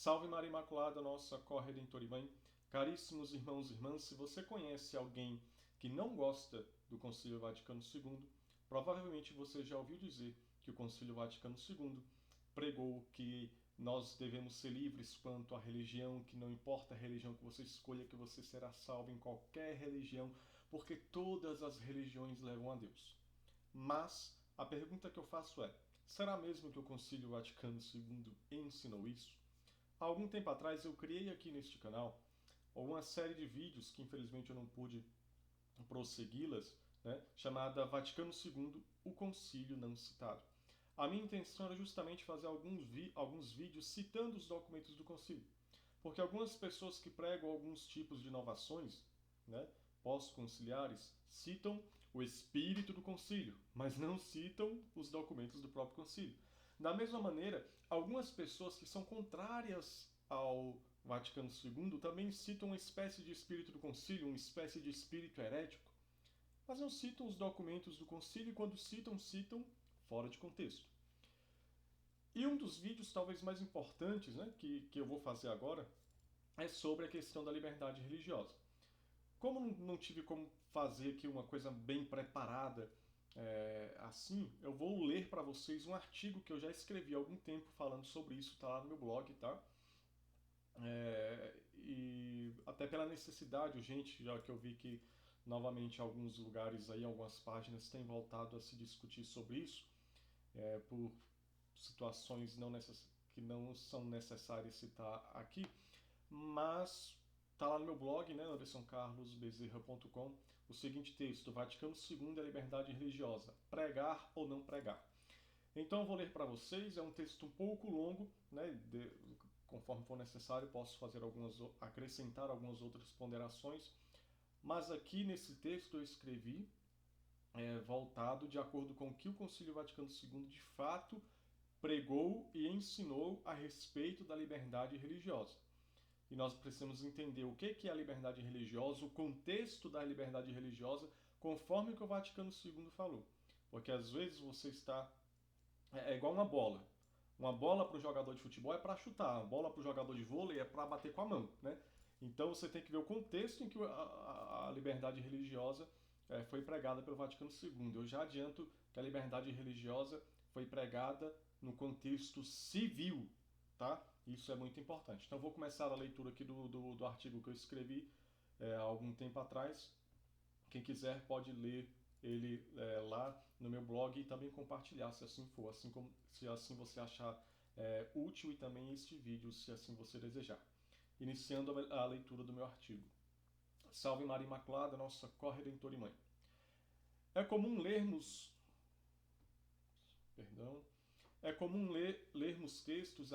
Salve Maria Imaculada, nossa corredentora e mãe. Caríssimos irmãos e irmãs, se você conhece alguém que não gosta do Concílio Vaticano II, provavelmente você já ouviu dizer que o Concílio Vaticano II pregou que nós devemos ser livres quanto à religião, que não importa a religião que você escolha, que você será salvo em qualquer religião, porque todas as religiões levam a Deus. Mas a pergunta que eu faço é: será mesmo que o Concílio Vaticano II ensinou isso? Há algum tempo atrás eu criei aqui neste canal uma série de vídeos que infelizmente eu não pude prossegui-las, né, chamada Vaticano II, o Concílio não citado. A minha intenção era justamente fazer alguns vídeos citando os documentos do concílio, porque algumas pessoas que pregam alguns tipos de inovações, né, pós-conciliares, citam o espírito do concílio, mas não citam os documentos do próprio concílio. Da mesma maneira, algumas pessoas que são contrárias ao Vaticano II também citam uma espécie de espírito do concílio, uma espécie de espírito herético, mas não citam os documentos do concílio e quando citam, citam fora de contexto. E um dos vídeos talvez mais importantes, né, que eu vou fazer agora é sobre a questão da liberdade religiosa. Como não tive como fazer aqui uma coisa bem preparada assim, eu vou ler para vocês um artigo que eu já escrevi há algum tempo falando sobre isso, está lá no meu blog, tá? E até pela necessidade urgente, já que eu vi que novamente alguns lugares aí, algumas páginas têm voltado a se discutir sobre isso, por situações que não são necessárias citar aqui, mas está lá no meu blog, né, andersoncarlosbezerra.com, o seguinte texto: Vaticano II e a liberdade religiosa, pregar ou não pregar. Então eu vou ler para vocês, é um texto um pouco longo, né, conforme for necessário posso acrescentar algumas outras ponderações, mas aqui nesse texto eu escrevi voltado de acordo com o que o Concílio Vaticano II de fato pregou e ensinou a respeito da liberdade religiosa. E nós precisamos entender o que é a liberdade religiosa, o contexto da liberdade religiosa, conforme o que o Vaticano II falou. Porque às vezes você está... É igual uma bola. Uma bola para o jogador de futebol é para chutar, uma bola para o jogador de vôlei é para bater com a mão, né? Então você tem que ver o contexto em que a liberdade religiosa foi pregada pelo Vaticano II. Eu já adianto que a liberdade religiosa foi pregada no contexto civil, tá? Isso é muito importante. Então vou começar a leitura aqui do artigo que eu escrevi há algum tempo atrás. Quem quiser pode ler ele lá no meu blog e também compartilhar, se assim for, se assim você achar útil, e também este vídeo, se assim você desejar. Iniciando a leitura do meu artigo. Salve Maria Imaculada, nossa corredentora e mãe. É comum lermos... Perdão. É comum lermos textos e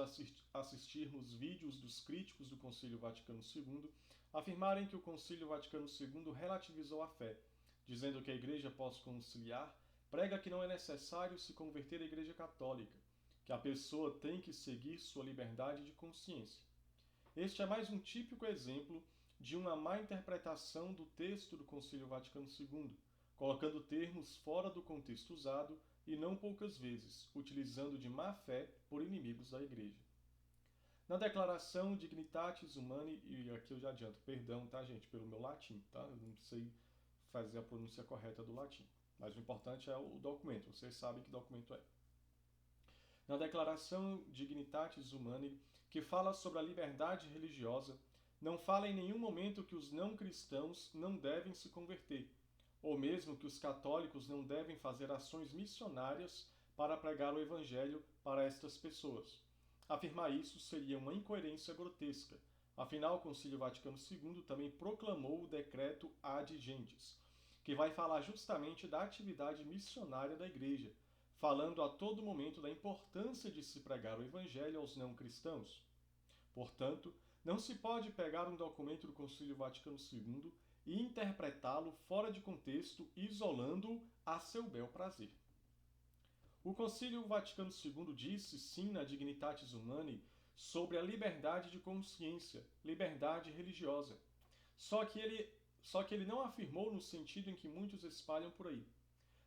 assistirmos vídeos dos críticos do Concílio Vaticano II afirmarem que o Concílio Vaticano II relativizou a fé, dizendo que a Igreja pós-conciliar prega que não é necessário se converter à Igreja Católica, que a pessoa tem que seguir sua liberdade de consciência. Este é mais um típico exemplo de uma má interpretação do texto do Concílio Vaticano II, colocando termos fora do contexto usado e não poucas vezes, utilizando de má fé por inimigos da Igreja. Na declaração Dignitatis Humanae, e aqui eu já adianto, perdão, tá, gente, pelo meu latim, tá? Eu não sei fazer a pronúncia correta do latim, mas o importante é o documento, vocês sabem que documento é. Na declaração Dignitatis Humanae, que fala sobre a liberdade religiosa, não fala em nenhum momento que os não cristãos não devem se converter, ou mesmo que os católicos não devem fazer ações missionárias para pregar o Evangelho para estas pessoas. Afirmar isso seria uma incoerência grotesca. Afinal, o Concílio Vaticano II também proclamou o decreto Ad Gentes, que vai falar justamente da atividade missionária da Igreja, falando a todo momento da importância de se pregar o Evangelho aos não cristãos. Portanto, não se pode pegar um documento do Concílio Vaticano II e interpretá-lo fora de contexto, isolando-o a seu bel prazer. O Concílio Vaticano II disse, sim, na Dignitatis Humanae, sobre a liberdade de consciência, liberdade religiosa. Só que ele não afirmou no sentido em que muitos espalham por aí.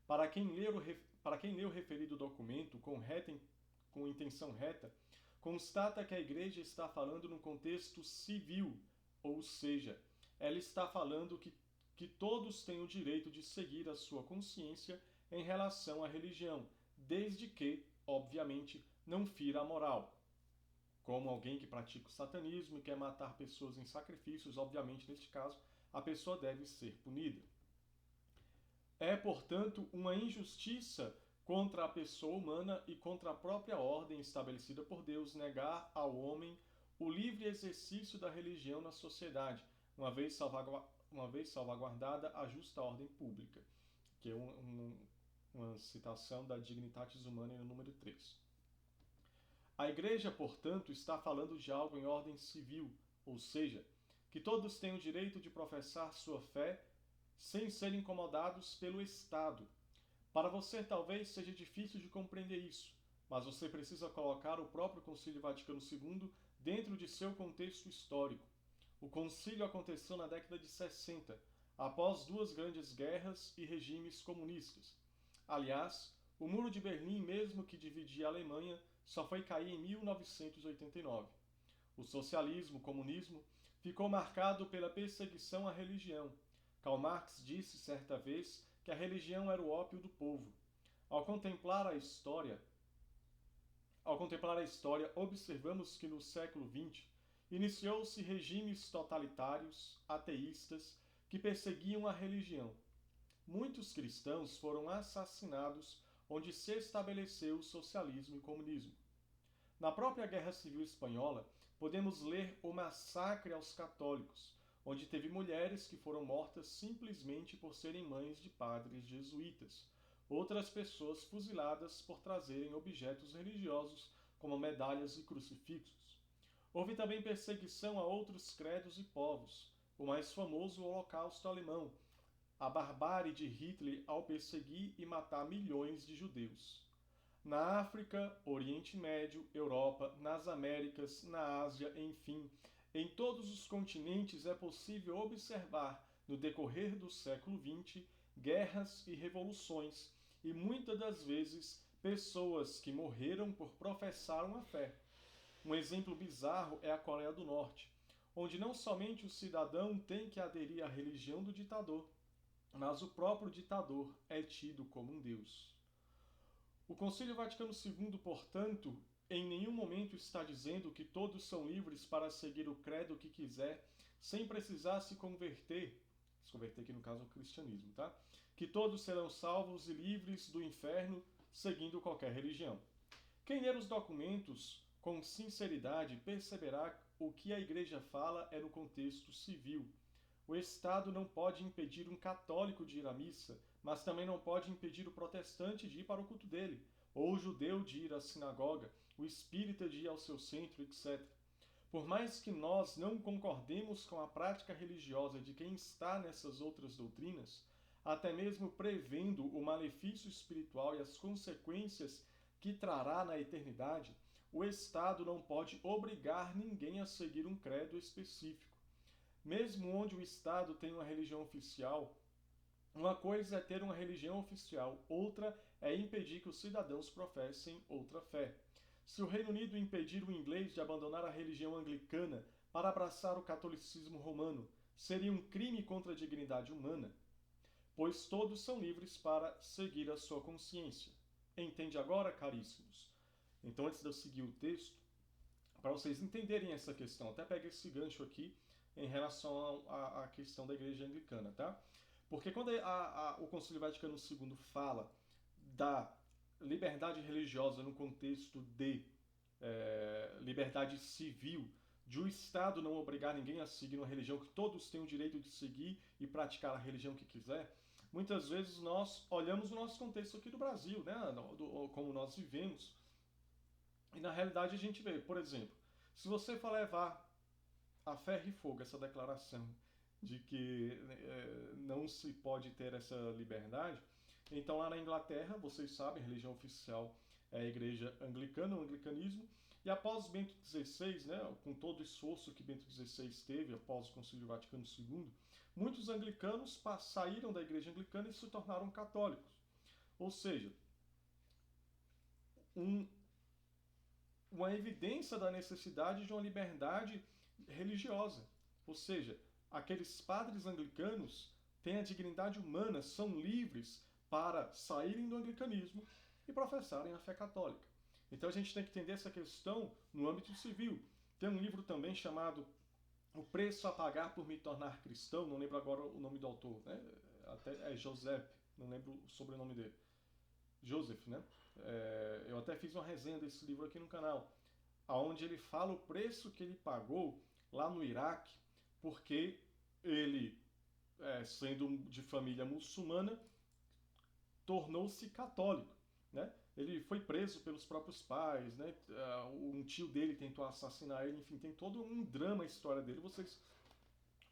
Para quem lê o referido documento com intenção reta, constata que a Igreja está falando num contexto civil, ou seja, ela está falando que todos têm o direito de seguir a sua consciência em relação à religião, desde que, obviamente, não fira a moral. Como alguém que pratica o satanismo e quer matar pessoas em sacrifícios, obviamente, neste caso, a pessoa deve ser punida. É, portanto, uma injustiça contra a pessoa humana e contra a própria ordem estabelecida por Deus negar ao homem o livre exercício da religião na sociedade, uma vez salvaguardada a justa ordem pública, que é uma citação da Dignitatis Humanae no número 3. A Igreja, portanto, está falando de algo em ordem civil, ou seja, que todos têm o direito de professar sua fé sem serem incomodados pelo Estado. Para você talvez seja difícil de compreender isso, mas você precisa colocar o próprio Concílio Vaticano II dentro de seu contexto histórico. O concílio aconteceu na década de 60, após duas grandes guerras e regimes comunistas. Aliás, o Muro de Berlim, mesmo que dividia a Alemanha, só foi cair em 1989. O socialismo, o comunismo, ficou marcado pela perseguição à religião. Karl Marx disse certa vez que a religião era o ópio do povo. Ao contemplar a história, observamos que no século XX iniciou-se regimes totalitários, ateístas, que perseguiam a religião. Muitos cristãos foram assassinados onde se estabeleceu o socialismo e o comunismo. Na própria Guerra Civil Espanhola, podemos ler o massacre aos católicos, onde teve mulheres que foram mortas simplesmente por serem mães de padres jesuítas, outras pessoas fuziladas por trazerem objetos religiosos como medalhas e crucifixos. Houve também perseguição a outros credos e povos, o mais famoso o Holocausto Alemão, a barbárie de Hitler ao perseguir e matar milhões de judeus. Na África, Oriente Médio, Europa, nas Américas, na Ásia, enfim, em todos os continentes é possível observar, no decorrer do século XX, guerras e revoluções, e muitas das vezes pessoas que morreram por professar uma fé. Um exemplo bizarro é a Coreia do Norte, onde não somente o cidadão tem que aderir à religião do ditador, mas o próprio ditador é tido como um deus. O Concílio Vaticano II, portanto, em nenhum momento está dizendo que todos são livres para seguir o credo que quiser, sem precisar se converter aqui no caso é o cristianismo, tá? Que todos serão salvos e livres do inferno seguindo qualquer religião. Quem ler os documentos com sinceridade perceberá o que a Igreja fala é no contexto civil. O Estado não pode impedir um católico de ir à missa, mas também não pode impedir o protestante de ir para o culto dele, ou o judeu de ir à sinagoga, o espírita de ir ao seu centro, etc. Por mais que nós não concordemos com a prática religiosa de quem está nessas outras doutrinas, até mesmo prevendo o malefício espiritual e as consequências que trará na eternidade, o Estado não pode obrigar ninguém a seguir um credo específico. Mesmo onde o Estado tem uma religião oficial, uma coisa é ter uma religião oficial, outra é impedir que os cidadãos professem outra fé. Se o Reino Unido impedir o inglês de abandonar a religião anglicana para abraçar o catolicismo romano, seria um crime contra a dignidade humana? Pois todos são livres para seguir a sua consciência. Entende agora, caríssimos? Então, antes de eu seguir o texto, para vocês entenderem essa questão, até pego esse gancho aqui em relação à questão da Igreja Anglicana, tá? Porque quando o Concílio Vaticano II fala da liberdade religiosa no contexto de liberdade civil, de o Estado não obrigar ninguém a seguir uma religião que todos têm o direito de seguir e praticar a religião que quiser, muitas vezes nós olhamos o nosso contexto aqui do Brasil, né, como nós vivemos, e na realidade a gente vê, por exemplo, se você for levar a ferro e fogo essa declaração de que não se pode ter essa liberdade, então lá na Inglaterra, vocês sabem, a religião oficial é a Igreja Anglicana, o anglicanismo, e após Bento XVI, né, com todo o esforço que Bento XVI teve após o Concílio Vaticano II, muitos anglicanos saíram da Igreja Anglicana e se tornaram católicos. Ou seja, uma evidência da necessidade de uma liberdade religiosa. Ou seja, aqueles padres anglicanos têm a dignidade humana, são livres para saírem do anglicanismo e professarem a fé católica. Então a gente tem que entender essa questão no âmbito civil. Tem um livro também chamado O Preço a Pagar por Me Tornar Cristão, não lembro agora o nome do autor, né? Até é Joseph, não lembro o sobrenome dele. Joseph, né? Eu até fiz uma resenha desse livro aqui no canal, onde ele fala o preço que ele pagou lá no Iraque, porque ele, sendo de família muçulmana, tornou-se católico, né? Ele foi preso pelos próprios pais, né? Um tio dele tentou assassinar ele, enfim, tem todo um drama a história dele, vocês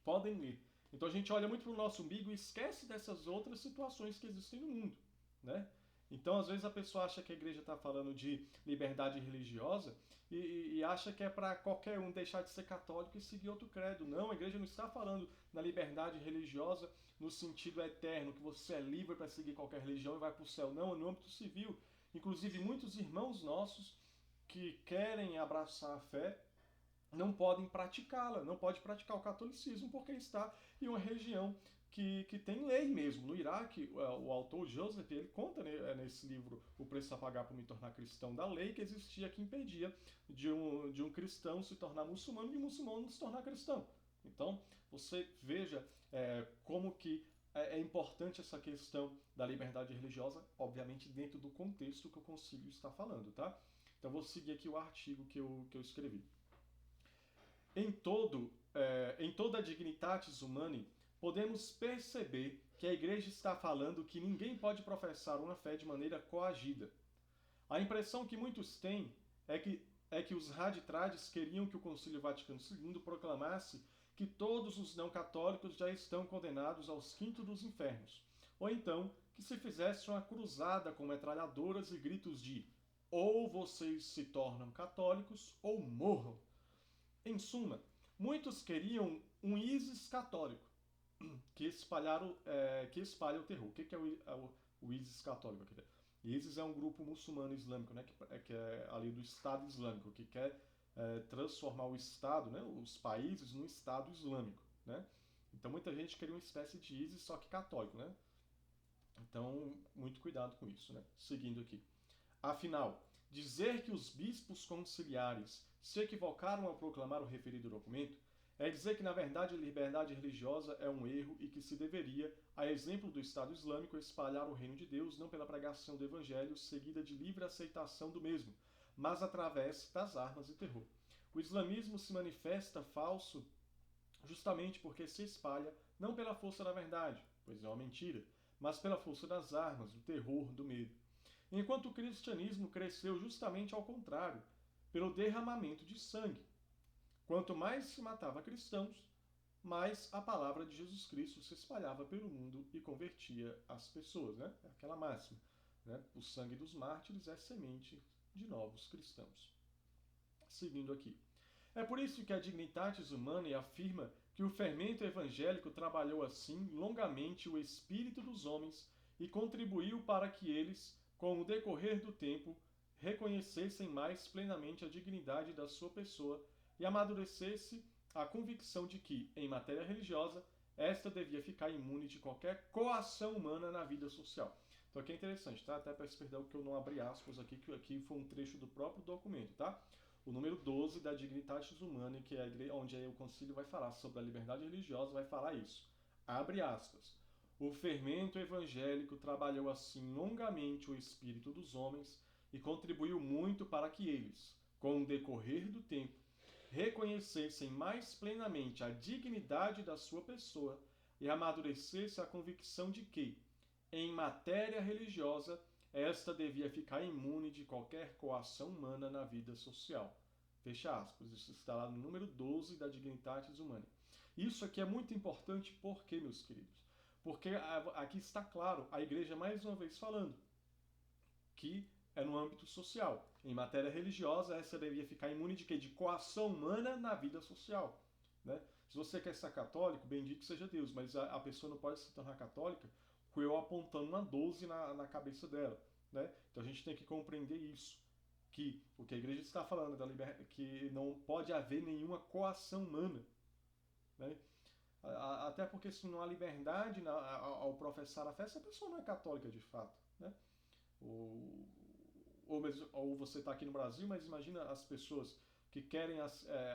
podem ler. Então a gente olha muito para o nosso umbigo e esquece dessas outras situações que existem no mundo, né? Então às vezes a pessoa acha que a igreja está falando de liberdade religiosa e acha que é para qualquer um deixar de ser católico e seguir outro credo. Não, a igreja não está falando na liberdade religiosa no sentido eterno, que você é livre para seguir qualquer religião e vai para o céu. Não, é no âmbito civil. Inclusive muitos irmãos nossos que querem abraçar a fé não podem praticá-la, não pode praticar o catolicismo porque está em uma região que tem lei mesmo. No Iraque, o autor Joseph, ele conta, né, nesse livro O Preço a Pagar por Me Tornar Cristão, da lei que existia que impedia de um cristão se tornar muçulmano e de um muçulmano se tornar cristão. Então, você veja como que é importante essa questão da liberdade religiosa, obviamente dentro do contexto que o concílio está falando, tá? Então, vou seguir aqui o artigo que eu escrevi. Em toda a Dignitatis Humanae, podemos perceber que a Igreja está falando que ninguém pode professar uma fé de maneira coagida. A impressão que muitos têm é que os raditrades queriam que o Concílio Vaticano II proclamasse que todos os não-católicos já estão condenados aos quintos dos infernos, ou então que se fizesse uma cruzada com metralhadoras e gritos de ou vocês se tornam católicos ou morram. Em suma, muitos queriam um ISIS católico, que espalha o terror. O que é o ISIS católico? ISIS é um grupo muçulmano islâmico, né, que é ali do Estado Islâmico, que quer transformar o Estado, né, os países, num Estado Islâmico. Né? Então muita gente queria uma espécie de ISIS, só que católico. Né? Então, muito cuidado com isso. Né? Seguindo aqui. Afinal, dizer que os bispos conciliares se equivocaram ao proclamar o referido documento é dizer que, na verdade, a liberdade religiosa é um erro e que se deveria, a exemplo do Estado Islâmico, espalhar o reino de Deus não pela pregação do Evangelho seguida de livre aceitação do mesmo, mas através das armas e terror. O islamismo se manifesta falso justamente porque se espalha não pela força da verdade, pois é uma mentira, mas pela força das armas, do terror, do medo. Enquanto o cristianismo cresceu justamente ao contrário, pelo derramamento de sangue. Quanto mais se matava cristãos, mais a palavra de Jesus Cristo se espalhava pelo mundo e convertia as pessoas. Né? É aquela máxima. Né? O sangue dos mártires é semente de novos cristãos. Seguindo aqui. É por isso que a Dignitatis Humanae afirma que o fermento evangélico trabalhou assim longamente o espírito dos homens e contribuiu para que eles, com o decorrer do tempo, reconhecessem mais plenamente a dignidade da sua pessoa e amadurecesse a convicção de que, em matéria religiosa, esta devia ficar imune de qualquer coação humana na vida social. Então aqui é interessante, tá? Até peço perdão que eu não abri aspas aqui, que aqui foi um trecho do próprio documento, tá? O número 12 da Dignitatis Humanae, que é onde o concílio vai falar sobre a liberdade religiosa, vai falar isso. Abre aspas. O fermento evangélico trabalhou assim longamente o espírito dos homens e contribuiu muito para que eles, com o decorrer do tempo, reconhecessem mais plenamente a dignidade da sua pessoa e amadurecesse a convicção de que, em matéria religiosa, esta devia ficar imune de qualquer coação humana na vida social. Fecha aspas. Isso está lá no número 12 da Dignitatis Humanae. Isso aqui é muito importante, por quê, meus queridos? Porque aqui está claro, a igreja mais uma vez falando que é no âmbito social. Em matéria religiosa, essa devia ficar imune de quê? De coação humana na vida social. Né? Se você quer ser católico, bendito seja Deus, mas a pessoa não pode se tornar católica com eu apontando uma 12 na cabeça dela. Né? Então a gente tem que compreender isso. que o que a igreja está falando que não pode haver nenhuma coação humana, né? Até porque se não há liberdade ao professar a fé, essa pessoa não é católica de fato, né? Ou, ou você está aqui no Brasil, mas imagina as pessoas que querem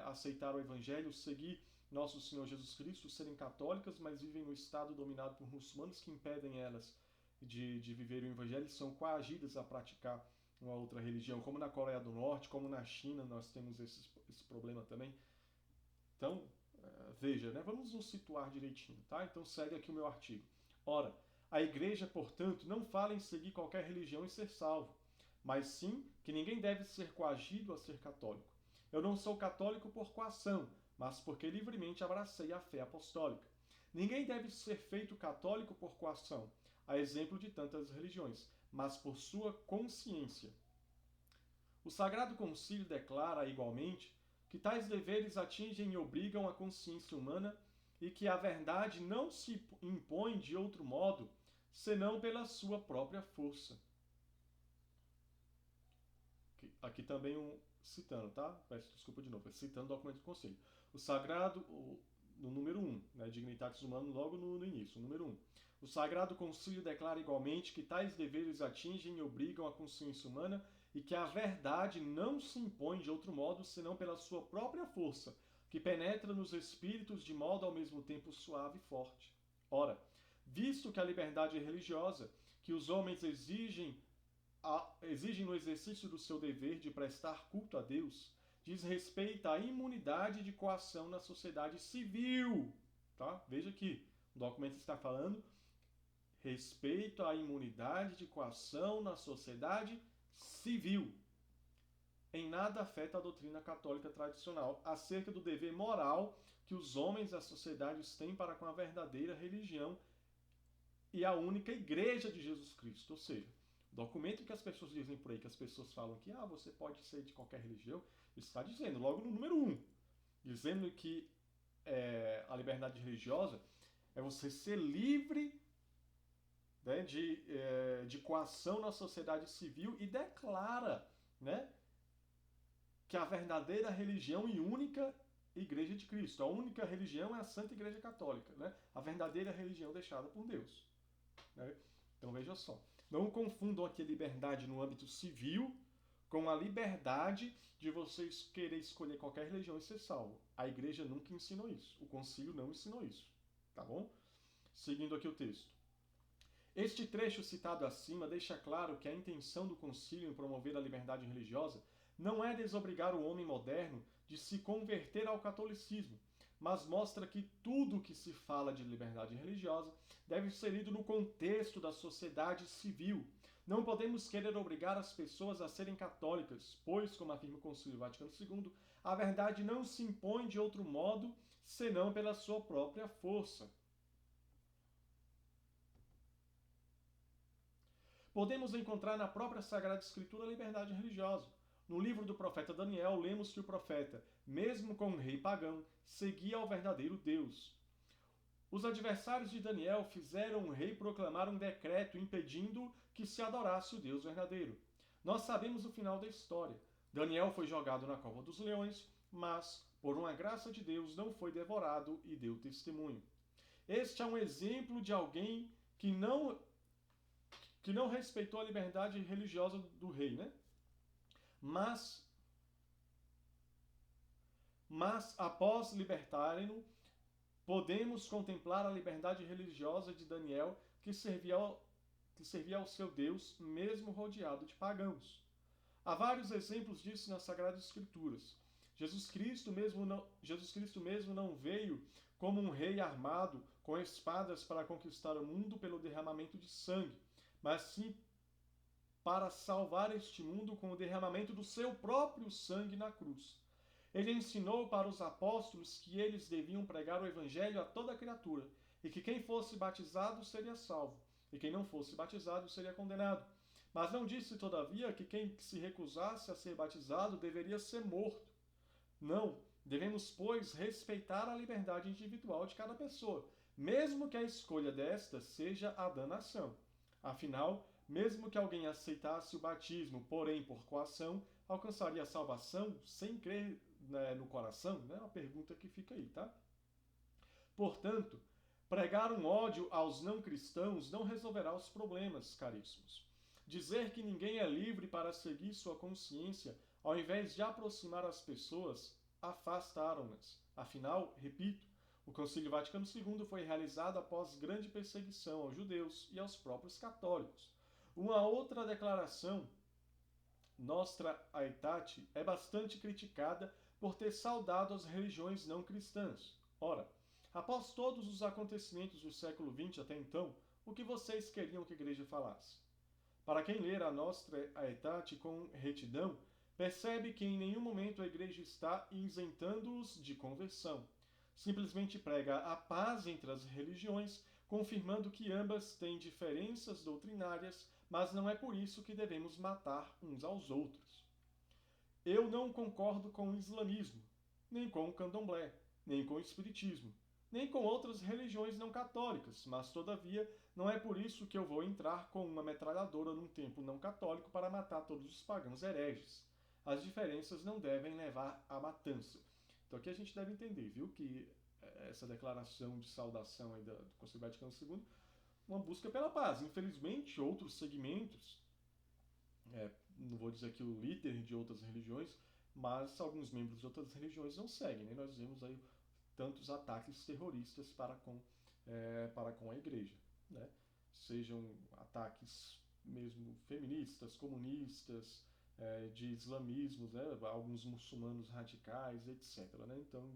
aceitar o Evangelho, seguir nosso Senhor Jesus Cristo, serem católicas, mas vivem no estado dominado por muçulmanos que impedem elas de viver o Evangelho e são coagidas a praticar uma outra religião, como na Coreia do Norte, como na China, nós temos esse problema também. Então, veja, né? Vamos nos situar direitinho, tá? Então segue aqui o meu artigo. Ora, a igreja, portanto, não fala em seguir qualquer religião e ser salvo, mas sim que ninguém deve ser coagido a ser católico. Eu não sou católico por coação, mas porque livremente abracei a fé apostólica. Ninguém deve ser feito católico por coação, a exemplo de tantas religiões, mas por sua consciência. O Sagrado Concílio declara, igualmente, que tais deveres atingem e obrigam a consciência humana e que a verdade não se impõe de outro modo, senão pela sua própria força. Aqui também citando, tá? Peço desculpa de novo, citando o documento do Conselho. O Sagrado, no número 1, né, Dignitatis Humanae, logo no início, número 1. O Sagrado Concílio declara igualmente que tais deveres atingem e obrigam a consciência humana e que a verdade não se impõe de outro modo senão pela sua própria força, que penetra nos espíritos de modo ao mesmo tempo suave e forte. Ora, visto que a liberdade religiosa que os homens exigem no exercício do seu dever de prestar culto a Deus, diz respeito à imunidade de coação na sociedade civil. Tá? Veja aqui, o documento está falando respeito à imunidade de coação na sociedade civil. Em nada afeta a doutrina católica tradicional acerca do dever moral que os homens e as sociedades têm para com a verdadeira religião e a única igreja de Jesus Cristo. Ou seja, o documento que as pessoas dizem por aí, que as pessoas falam que você pode ser de qualquer religião, está dizendo, logo no número 1, dizendo que a liberdade religiosa é você ser livre, né, de coação na sociedade civil e declara, né, que a verdadeira religião e única Igreja de Cristo, a única religião é a Santa Igreja Católica, né, a verdadeira religião deixada por Deus. Né? Então veja só, não confundam aqui a liberdade no âmbito civil com a liberdade de vocês querer escolher qualquer religião e ser salvo. A igreja nunca ensinou isso, o concílio não ensinou isso, tá bom? Seguindo aqui o texto. Este trecho citado acima deixa claro que a intenção do concílio em promover a liberdade religiosa não é desobrigar o homem moderno de se converter ao catolicismo, mas mostra que tudo que se fala de liberdade religiosa deve ser lido no contexto da sociedade civil. Não podemos querer obrigar as pessoas a serem católicas, pois, como afirma o Concílio Vaticano II, a verdade não se impõe de outro modo, senão pela sua própria força. Podemos encontrar na própria Sagrada Escritura a liberdade religiosa. No livro do profeta Daniel, lemos que o profeta, mesmo com um rei pagão, seguia ao verdadeiro Deus. Os adversários de Daniel fizeram o rei proclamar um decreto impedindo que se adorasse o Deus verdadeiro. Nós sabemos o final da história. Daniel foi jogado na cova dos leões, mas, por uma graça de Deus, não foi devorado e deu testemunho. Este é um exemplo de alguém que não respeitou a liberdade religiosa do rei, né? Mas após libertarem-no, podemos contemplar a liberdade religiosa de Daniel, que servia ao seu Deus, mesmo rodeado de pagãos. Há vários exemplos disso nas Sagradas Escrituras. Jesus Cristo mesmo não veio como um rei armado com espadas para conquistar o mundo pelo derramamento de sangue, mas sim para salvar este mundo com o derramamento do seu próprio sangue na cruz. Ele ensinou para os apóstolos que eles deviam pregar o evangelho a toda criatura, e que quem fosse batizado seria salvo, e quem não fosse batizado seria condenado. Mas não disse, todavia, que quem se recusasse a ser batizado deveria ser morto. Não, devemos, pois, respeitar a liberdade individual de cada pessoa, mesmo que a escolha desta seja a da nação. Afinal, mesmo que alguém aceitasse o batismo, porém por coação, alcançaria a salvação sem crer, né, no coração? É uma pergunta que fica aí, tá? Portanto, pregar um ódio aos não cristãos não resolverá os problemas, caríssimos. Dizer que ninguém é livre para seguir sua consciência, ao invés de aproximar as pessoas, afastaram-nas. Afinal, repito, o Concílio Vaticano II foi realizado após grande perseguição aos judeus e aos próprios católicos. Uma outra declaração, Nostra Aetate, é bastante criticada por ter saudado as religiões não cristãs. Ora, após todos os acontecimentos do século XX até então, o que vocês queriam que a Igreja falasse? Para quem ler a Nostra Aetate com retidão, percebe que em nenhum momento a Igreja está isentando-os de conversão. Simplesmente prega a paz entre as religiões, confirmando que ambas têm diferenças doutrinárias, mas não é por isso que devemos matar uns aos outros. Eu não concordo com o islamismo, nem com o candomblé, nem com o espiritismo, nem com outras religiões não católicas, mas, todavia, não é por isso que eu vou entrar com uma metralhadora num templo não católico para matar todos os pagãos hereges. As diferenças não devem levar à matança. Então aqui a gente deve entender, viu, que essa declaração de saudação aí do Concílio Vaticano II, uma busca pela paz. Infelizmente, outros segmentos, não vou dizer que o líder de outras religiões, mas alguns membros de outras religiões não seguem, né? Nós vemos aí tantos ataques terroristas para com a igreja, né? Sejam ataques mesmo feministas, comunistas, de islamismos, né? Alguns muçulmanos radicais, etc. Né? Então,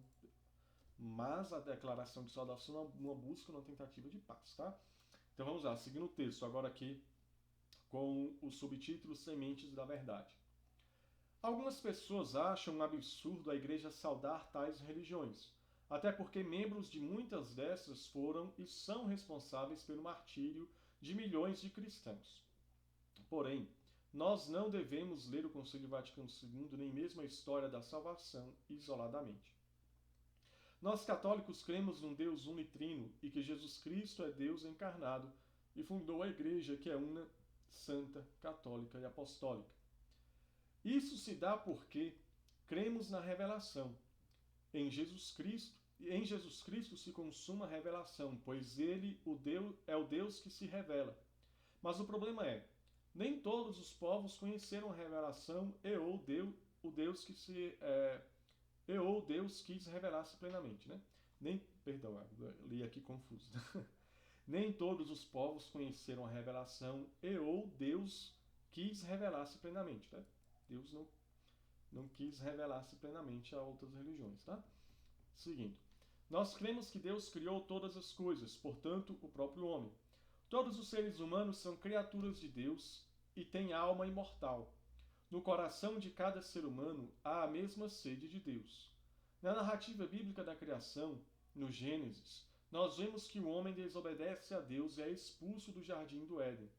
mas a declaração de saudação é uma busca, uma tentativa de paz, tá? Então vamos lá, seguindo o texto, agora aqui com o subtítulo Sementes da Verdade. Algumas pessoas acham um absurdo a igreja saudar tais religiões, até porque membros de muitas dessas foram e são responsáveis pelo martírio de milhões de cristãos. Porém, nós não devemos ler o Concílio Vaticano II nem mesmo a história da salvação isoladamente. Nós católicos cremos num Deus unitrino e que Jesus Cristo é Deus encarnado e fundou a igreja que é una, santa, católica e apostólica. Isso se dá porque cremos na revelação. Em Jesus Cristo se consuma a revelação, pois ele é o Deus que se revela. Mas o problema é, nem todos os povos conheceram a revelação Deus quis revelar-se plenamente, né? Li aqui confuso. Nem todos os povos conheceram a revelação Deus quis revelar-se plenamente, né? Deus não quis revelar-se plenamente a outras religiões, tá? Seguindo. Nós cremos que Deus criou todas as coisas, portanto, o próprio homem. Todos os seres humanos são criaturas de Deus e têm alma imortal. No coração de cada ser humano há a mesma sede de Deus. Na narrativa bíblica da criação, no Gênesis, nós vemos que o homem desobedece a Deus e é expulso do jardim do Éden.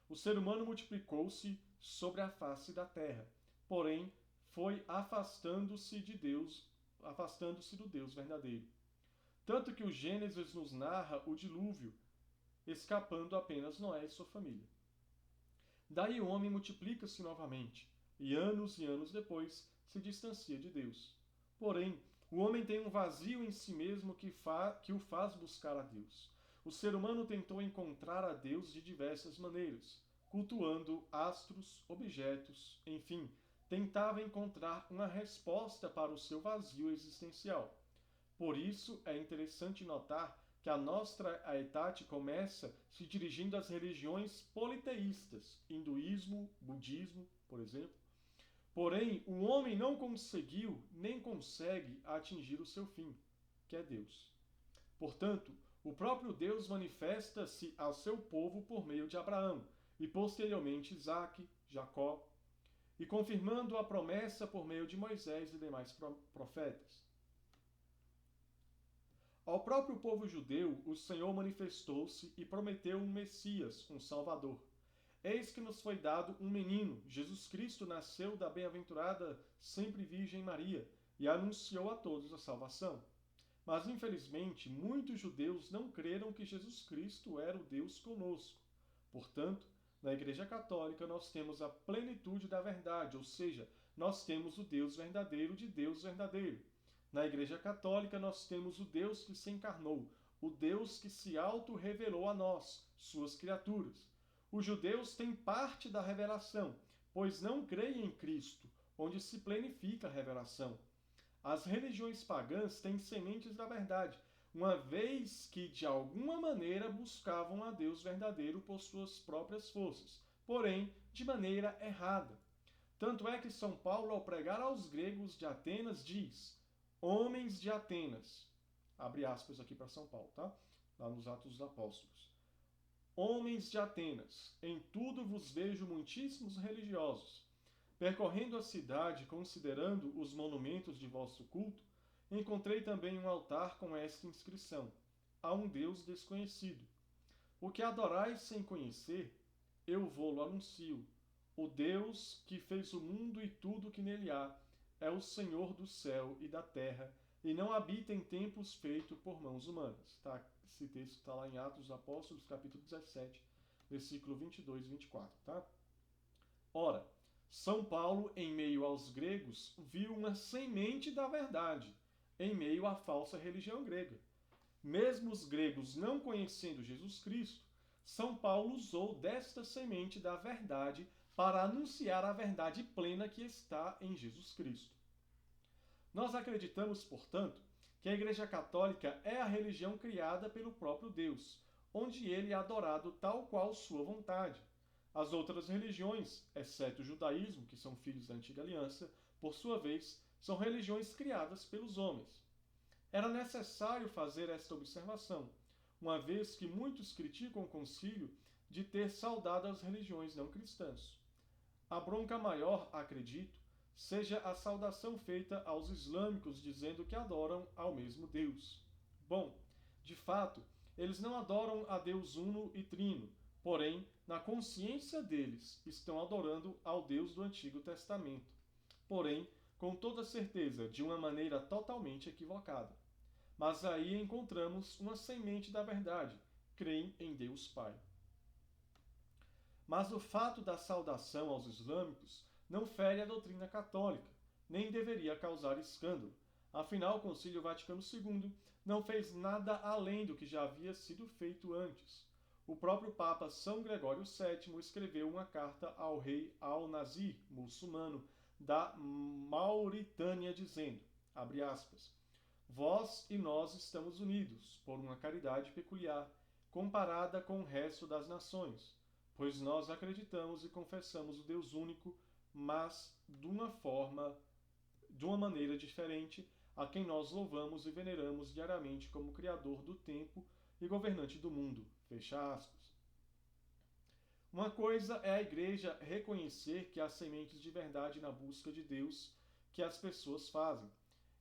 O ser humano multiplicou-se sobre a face da terra, porém foi afastando-se do Deus verdadeiro. Tanto que o Gênesis nos narra o dilúvio, escapando apenas Noé e sua família. Daí o homem multiplica-se novamente, e anos depois se distancia de Deus. Porém, o homem tem um vazio em si mesmo que o faz buscar a Deus. O ser humano tentou encontrar a Deus de diversas maneiras, cultuando astros, objetos, enfim, tentava encontrar uma resposta para o seu vazio existencial. Por isso, é interessante notar que a Nostra Aetate começa se dirigindo às religiões politeístas, hinduísmo, budismo, por exemplo. Porém, o homem não conseguiu nem consegue atingir o seu fim, que é Deus. Portanto, o próprio Deus manifesta-se ao seu povo por meio de Abraão e posteriormente Isaque, Jacó, e confirmando a promessa por meio de Moisés e demais profetas. Ao próprio povo judeu, o Senhor manifestou-se e prometeu um Messias, um Salvador. Eis que nos foi dado um menino, Jesus Cristo nasceu da bem-aventurada sempre Virgem Maria e anunciou a todos a salvação. Mas, infelizmente, muitos judeus não creram que Jesus Cristo era o Deus conosco. Portanto, na Igreja Católica nós temos a plenitude da verdade, ou seja, nós temos o Deus verdadeiro de Deus verdadeiro. Na Igreja Católica, nós temos o Deus que se encarnou, o Deus que se auto-revelou a nós, suas criaturas. Os judeus têm parte da revelação, pois não creem em Cristo, onde se plenifica a revelação. As religiões pagãs têm sementes da verdade, uma vez que, de alguma maneira, buscavam a Deus verdadeiro por suas próprias forças, porém, de maneira errada. Tanto é que São Paulo, ao pregar aos gregos de Atenas, diz: homens de Atenas, abre aspas aqui para São Paulo, tá? Lá nos Atos dos Apóstolos. Homens de Atenas, em tudo vos vejo muitíssimos religiosos. Percorrendo a cidade, considerando os monumentos de vosso culto, encontrei também um altar com esta inscrição: a um Deus desconhecido. O que adorais sem conhecer, eu vou-lo anuncio. O Deus que fez o mundo e tudo que nele há é o Senhor do céu e da terra, e não habita em templos feitos por mãos humanas. Tá? Esse texto está lá em Atos dos Apóstolos, capítulo 17, versículo 22 e 24. Tá? Ora, São Paulo, em meio aos gregos, viu uma semente da verdade, em meio à falsa religião grega. Mesmo os gregos não conhecendo Jesus Cristo, São Paulo usou desta semente da verdade para anunciar a verdade plena que está em Jesus Cristo. Nós acreditamos, portanto, que a Igreja Católica é a religião criada pelo próprio Deus, onde ele é adorado tal qual sua vontade. As outras religiões, exceto o judaísmo, que são filhos da antiga aliança, por sua vez, são religiões criadas pelos homens. Era necessário fazer esta observação, uma vez que muitos criticam o concílio de ter saudado as religiões não cristãs. A bronca maior, acredito, seja a saudação feita aos islâmicos dizendo que adoram ao mesmo Deus. Bom, de fato, eles não adoram a Deus uno e trino, porém, na consciência deles, estão adorando ao Deus do Antigo Testamento. Porém, com toda certeza, de uma maneira totalmente equivocada. Mas aí encontramos uma semente da verdade, creem em Deus Pai. Mas o fato da saudação aos islâmicos não fere a doutrina católica, nem deveria causar escândalo. Afinal, o Concílio Vaticano II não fez nada além do que já havia sido feito antes. O próprio Papa São Gregório VII escreveu uma carta ao rei Al-Nasir, muçulmano, da Mauritânia, dizendo, abre aspas, vós e nós estamos unidos por uma caridade peculiar, comparada com o resto das nações, pois nós acreditamos e confessamos o Deus único, mas de uma maneira diferente, a quem nós louvamos e veneramos diariamente como Criador do tempo e governante do mundo. Fecha aspas. Uma coisa é a Igreja reconhecer que há sementes de verdade na busca de Deus que as pessoas fazem,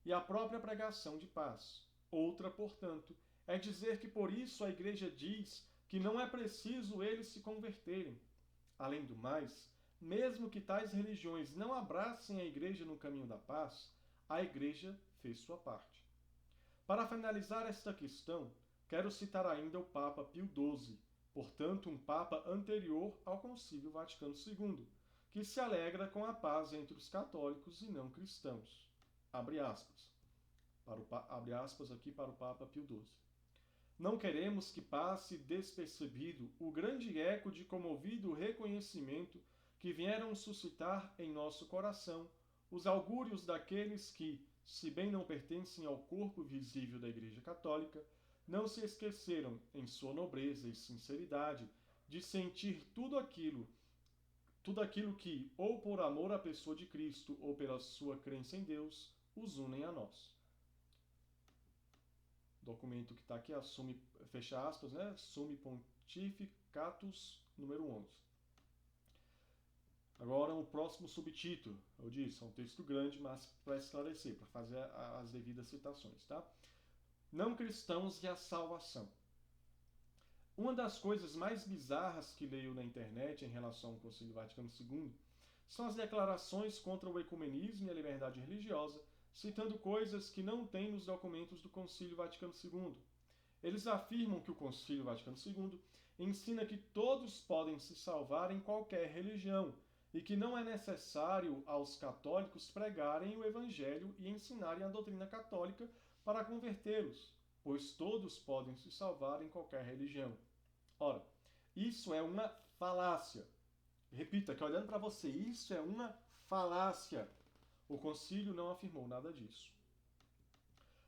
e a própria pregação de paz. Outra, portanto, é dizer que por isso a Igreja diz que não é preciso eles se converterem. Além do mais, mesmo que tais religiões não abracem a Igreja no caminho da paz, a Igreja fez sua parte. Para finalizar esta questão, quero citar ainda o Papa Pio XII, portanto um Papa anterior ao Concílio Vaticano II, que se alegra com a paz entre os católicos e não cristãos. Abre aspas. Abre aspas aqui para o Papa Pio XII. Não queremos que passe despercebido o grande eco de comovido reconhecimento que vieram suscitar em nosso coração os augúrios daqueles que, se bem não pertencem ao corpo visível da Igreja Católica, não se esqueceram, em sua nobreza e sinceridade, de sentir tudo aquilo que, ou por amor à pessoa de Cristo, ou pela sua crença em Deus, os unem a nós. Documento que está aqui, assume, fecha aspas, né? Summe Pontificatus número 11. Agora o próximo subtítulo, eu disse, é um texto grande, mas para esclarecer, para fazer as devidas citações, tá? Não cristãos e a salvação. Uma das coisas mais bizarras que leio na internet em relação ao Concílio Vaticano II são as declarações contra o ecumenismo e a liberdade religiosa, citando coisas que não tem nos documentos do Concílio Vaticano II. Eles afirmam que o Concílio Vaticano II ensina que todos podem se salvar em qualquer religião, e que não é necessário aos católicos pregarem o Evangelho e ensinarem a doutrina católica para convertê-los, pois todos podem se salvar em qualquer religião. Ora, isso é uma falácia. Repita, que olhando para você, isso é uma falácia. O concílio não afirmou nada disso.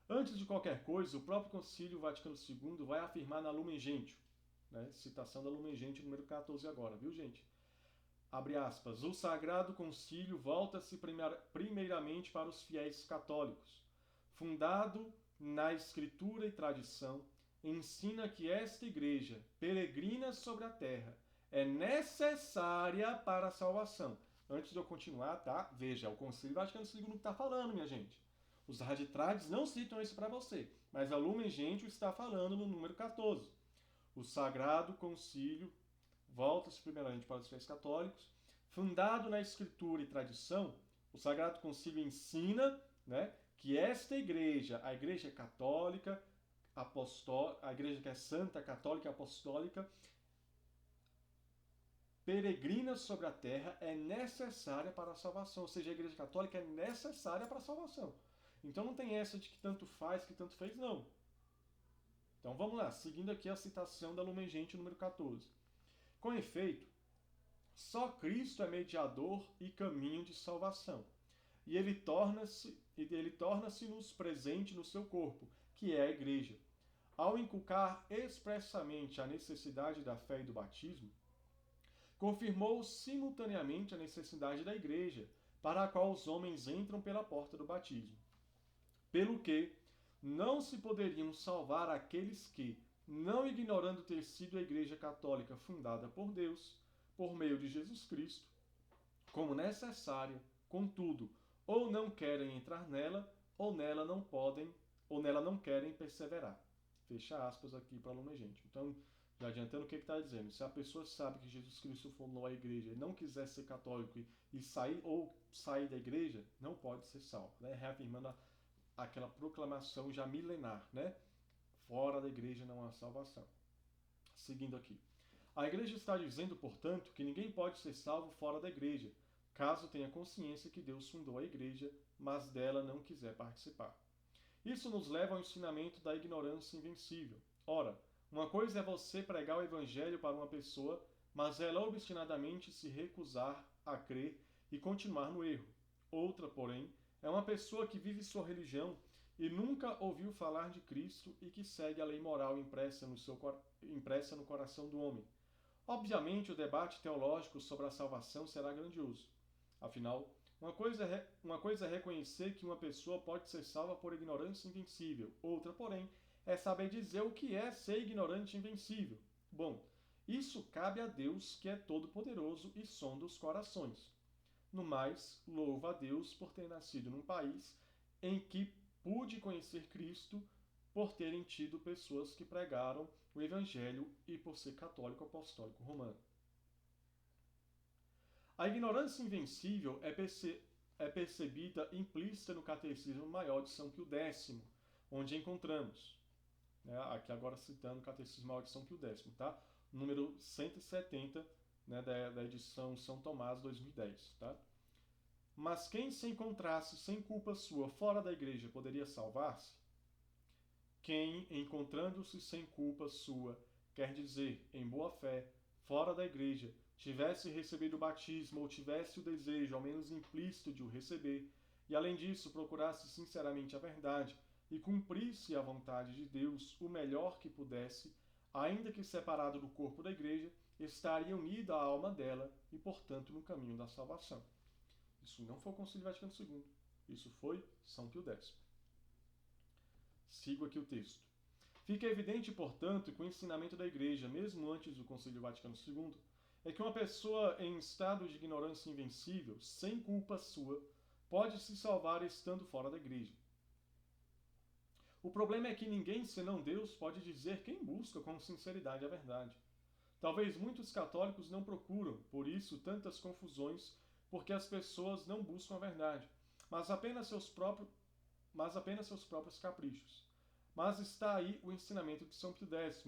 Antes de qualquer coisa, o próprio Concílio Vaticano II vai afirmar na Lumen Gentium, né? Citação da Lumen Gentium número 14 agora, viu, gente? Abre aspas, o Sagrado Concílio volta-se primeiramente para os fiéis católicos. Fundado na Escritura e tradição, ensina que esta igreja, peregrina sobre a terra, é necessária para a salvação. Antes de eu continuar, tá? Veja, o Concílio Vaticano II que está falando, minha gente. Os raditrades não citam isso para você, mas a Lumen Gentium está falando no número 14. O Sagrado Concílio volta-se primeiramente para os fiéis católicos. Fundado na Escritura e tradição, o Sagrado Concílio ensina, né, que esta igreja, a Igreja Católica, a Igreja que é Santa, Católica e Apostólica, peregrina sobre a terra, é necessária para a salvação. Ou seja, a Igreja Católica é necessária para a salvação. Então não tem essa de que tanto faz, que tanto fez, não. Então vamos lá, seguindo aqui a citação da Lumen Gentium número 14. Com efeito, só Cristo é mediador e caminho de salvação. E ele torna-se-nos presente no seu corpo, que é a Igreja. Ao inculcar expressamente a necessidade da fé e do batismo, confirmou simultaneamente a necessidade da Igreja, para a qual os homens entram pela porta do batismo. Pelo que não se poderiam salvar aqueles que, não ignorando ter sido a Igreja Católica fundada por Deus, por meio de Jesus Cristo, como necessária, contudo, ou não querem entrar nela, ou nela não querem perseverar. Fecha aspas aqui para a Lumen Gentium. Então, já adiantando o que está dizendo, se a pessoa sabe que Jesus Cristo fundou a igreja e não quiser ser católico e sair da igreja, não pode ser salvo, né? Reafirmando aquela proclamação já milenar, né? Fora da igreja não há salvação. Seguindo aqui. A igreja está dizendo, portanto, que ninguém pode ser salvo fora da igreja, caso tenha consciência que Deus fundou a igreja, mas dela não quiser participar. Isso nos leva ao ensinamento da ignorância invencível. Ora, uma coisa é você pregar o evangelho para uma pessoa, mas ela obstinadamente se recusar a crer e continuar no erro. Outra, porém, é uma pessoa que vive sua religião e nunca ouviu falar de Cristo e que segue a lei moral impressa no coração do homem. Obviamente, o debate teológico sobre a salvação será grandioso. Afinal, uma coisa é reconhecer que uma pessoa pode ser salva por ignorância invencível. Outra, porém, é saber dizer o que é ser ignorante e invencível. Bom, isso cabe a Deus, que é todo-poderoso e sonda os corações. No mais, louvo a Deus por ter nascido num país em que pude conhecer Cristo, por terem tido pessoas que pregaram o Evangelho e por ser católico apostólico romano. A ignorância invencível é percebida implícita no Catecismo Maior de São Pio X, onde encontramos, né, aqui agora citando o Catecismo Maior de São Pio X, tá? Número 170, né, da edição São Tomás 2010, tá? Mas quem se encontrasse sem culpa sua fora da igreja poderia salvar-se? Quem, encontrando-se sem culpa sua, quer dizer, em boa fé, fora da igreja, tivesse recebido o batismo ou tivesse o desejo, ao menos implícito, de o receber, e além disso procurasse sinceramente a verdade e cumprisse a vontade de Deus o melhor que pudesse, ainda que separado do corpo da igreja, estaria unido à alma dela e, portanto, no caminho da salvação. Isso não foi o Concílio Vaticano II, isso foi São Pio X. Sigo aqui o texto. Fica evidente, portanto, que o ensinamento da Igreja, mesmo antes do Concílio Vaticano II, é que uma pessoa em estado de ignorância invencível, sem culpa sua, pode se salvar estando fora da Igreja. O problema é que ninguém, senão Deus, pode dizer quem busca com sinceridade a verdade. Talvez muitos católicos não procuram, por isso, tantas confusões, porque as pessoas não buscam a verdade, mas apenas seus próprios caprichos. Mas está aí o ensinamento de São Pio X,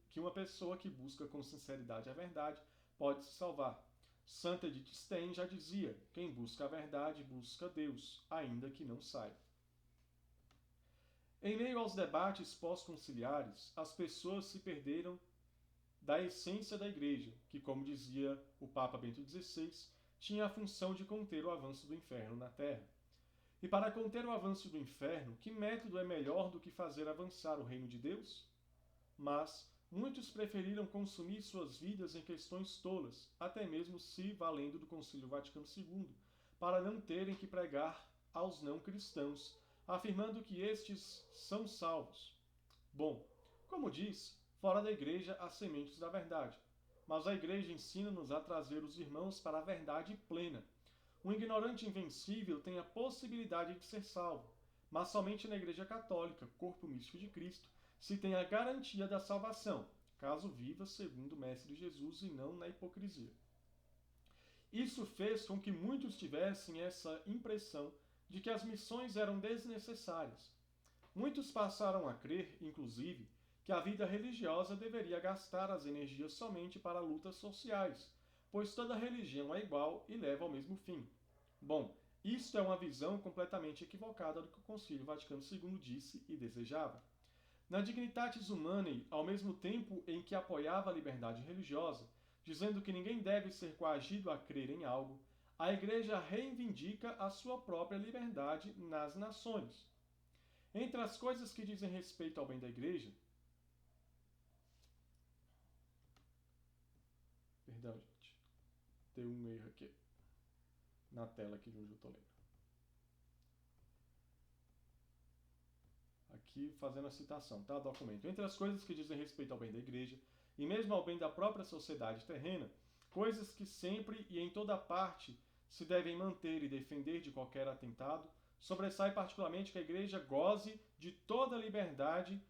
que uma pessoa que busca com sinceridade a verdade pode se salvar. Santa Edith Stein já dizia: quem busca a verdade busca Deus, ainda que não saiba. Em meio aos debates pós-conciliares, as pessoas se perderam da essência da Igreja, que, como dizia o Papa Bento XVI, tinha a função de conter o avanço do inferno na Terra. E para conter o avanço do inferno, que método é melhor do que fazer avançar o reino de Deus? Mas muitos preferiram consumir suas vidas em questões tolas, até mesmo se valendo do Concílio Vaticano II, para não terem que pregar aos não cristãos, afirmando que estes são salvos. Bom, como diz, fora da Igreja há sementes da verdade, mas a Igreja ensina-nos a trazer os irmãos para a verdade plena. Um ignorante invencível tem a possibilidade de ser salvo, mas somente na Igreja Católica, corpo místico de Cristo, se tem a garantia da salvação, caso viva segundo o Mestre Jesus e não na hipocrisia. Isso fez com que muitos tivessem essa impressão de que as missões eram desnecessárias. Muitos passaram a crer, inclusive, que a vida religiosa deveria gastar as energias somente para lutas sociais, pois toda religião é igual e leva ao mesmo fim. Bom, isto é uma visão completamente equivocada do que o Concílio Vaticano II disse e desejava. Na Dignitatis Humanae, ao mesmo tempo em que apoiava a liberdade religiosa, dizendo que ninguém deve ser coagido a crer em algo, a Igreja reivindica a sua própria liberdade nas nações. Entre as coisas que dizem respeito ao bem da Igreja, perdão, gente, deu um erro aqui na tela aqui de onde eu estou lendo. Aqui fazendo a citação, tá? Documento. Entre as coisas que dizem respeito ao bem da Igreja, e mesmo ao bem da própria sociedade terrena, coisas que sempre e em toda parte se devem manter e defender de qualquer atentado, sobressai particularmente que a Igreja goze de toda a liberdade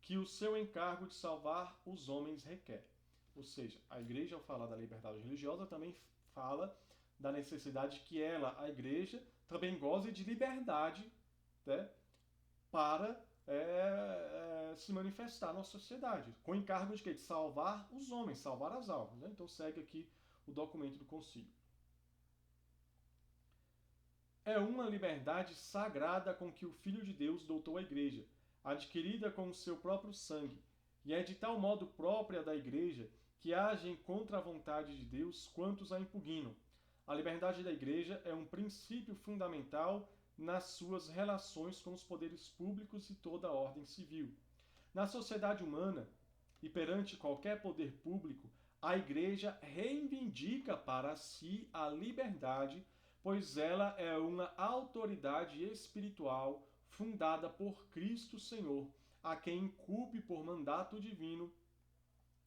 que o seu encargo de salvar os homens requer. Ou seja, a Igreja, ao falar da liberdade religiosa, também fala da necessidade que ela, a Igreja, também goze de liberdade, né, para se manifestar na sociedade, com o encargo de quê? De salvar os homens, salvar as almas. Né? Então segue aqui o documento do concílio. É uma liberdade sagrada com que o Filho de Deus dotou a Igreja, adquirida com o seu próprio sangue, e é de tal modo própria da Igreja que agem contra a vontade de Deus quantos a impugnam. A liberdade da Igreja é um princípio fundamental nas suas relações com os poderes públicos e toda a ordem civil. Na sociedade humana e perante qualquer poder público, a Igreja reivindica para si a liberdade, pois ela é uma autoridade espiritual fundada por Cristo Senhor, a quem incumbe por mandato divino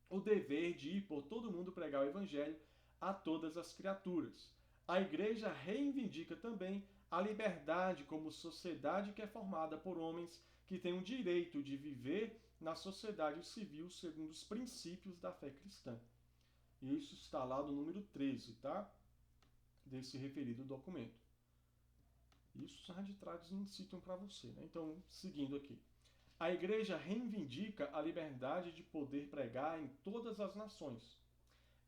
o dever de ir por todo mundo pregar o Evangelho a todas as criaturas. A Igreja reivindica também a liberdade como sociedade que é formada por homens que têm o direito de viver na sociedade civil segundo os princípios da fé cristã. Isso está lá no número 13, tá? Desse referido documento. Isso os arbitrados citam para você, né? Então, seguindo aqui. A Igreja reivindica a liberdade de poder pregar em todas as nações.